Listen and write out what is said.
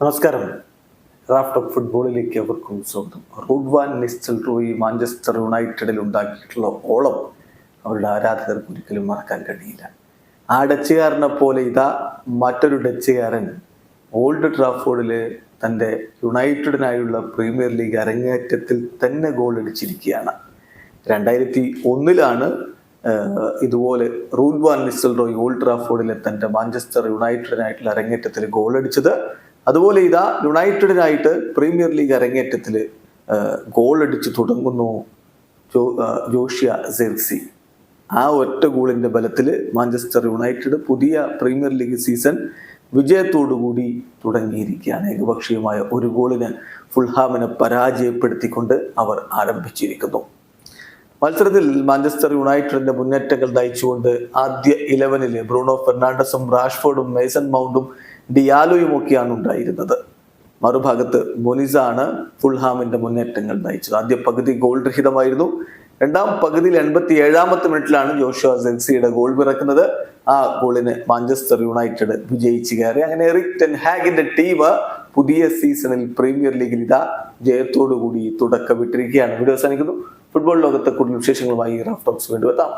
നമസ്കാരം. Raft of ഫുട്ബോളിലേക്ക് അവർക്കും സ്വാഗതം. റൂഡ് വാൻ നിസ്റ്റൽറോയി മാഞ്ചസ്റ്റർ യുണൈറ്റഡിൽ ഉണ്ടാക്കിയിട്ടുള്ള ഓളം അവരുടെ ആരാധകർക്ക് ഒരിക്കലും മറക്കാൻ കഴിയില്ല. ആ ഡച്ചുകാരനെ പോലെ ഇതാ മറ്റൊരു ഡച്ചുകാരൻ ഓൾഡ് ട്രാഫോർഡിൽ തൻ്റെ യുണൈറ്റഡിനായുള്ള പ്രീമിയർ ലീഗ് അരങ്ങേറ്റത്തിൽ തന്നെ ഗോൾ അടിച്ചിരിക്കുകയാണ്. 2001 ഇതുപോലെ റൂഡ് വാൻ നിസ്റ്റൽറോയി ഓൾഡ് ട്രാഫോർഡിലെ തൻ്റെ മാഞ്ചസ്റ്റർ യുണൈറ്റഡിനായിട്ടുള്ള അരങ്ങേറ്റത്തിൽ ഗോൾ അടിച്ചത്. അതുപോലെ ഇതാ യുണൈറ്റഡിനായിട്ട് പ്രീമിയർ ലീഗ് അരങ്ങേറ്റത്തിൽ ഗോൾ അടിച്ച് തുടങ്ങുന്നു ജോഷിയ സിർക്സി. ആ ഒറ്റ ഗോളിന്റെ ബലത്തിൽ മാഞ്ചസ്റ്റർ യുണൈറ്റഡ് പുതിയ പ്രീമിയർ ലീഗ് സീസൺ വിജയത്തോടുകൂടി തുടങ്ങിയിരിക്കുകയാണ്. ഏകപക്ഷീയമായ ഒരു ഗോളിന് ഫുൾഹാമിനെ പരാജയപ്പെടുത്തിക്കൊണ്ട് അവർ ആരംഭിച്ചിരിക്കുന്നു. മത്സരത്തിൽ മാഞ്ചസ്റ്റർ യുണൈറ്റഡിന്റെ മുന്നേറ്റങ്ങൾ നയിച്ചുകൊണ്ട് ആദ്യ 11 ബ്രൂണോ ഫെർണാണ്ടസും റാഷ്ഫോർഡും മേസൺ മൗണ്ടും ഡിയാലോയും ഒക്കെയാണ് ഉണ്ടായിരുന്നത്. മറുഭാഗത്ത് മൊനിസാണ് ഫുൾഹാമിന്റെ മുന്നേറ്റങ്ങൾ നയിച്ചത്. ആദ്യ പകുതി ഗോൾ രഹിതമായിരുന്നു. രണ്ടാം പകുതിയിൽ 87-ാമത്തെ മിനിറ്റിലാണ് ജോഷുവ സിർക്സിയുടെ ഗോൾ പിറക്കുന്നത്. ആ ഗോളിന് മാഞ്ചസ്റ്റർ യുണൈറ്റഡ് വിജയിച്ചു കയറി. അങ്ങനെ എറിക് ടെൻ ഹാഗിന്റെ ടീം പുതിയ സീസണിൽ പ്രീമിയർ ലീഗിൽ ഇതാ ജയത്തോടുകൂടി തുടക്കമിട്ടിരിക്കുകയാണ്. വീഡിയോ അവസാനിക്കുന്നു. ഫുട്ബോൾ ലോകത്തെ കൂടുതൽ വിശേഷങ്ങളുമായി റാഫ് ടോക്സ് വീണ്ടും എത്താം.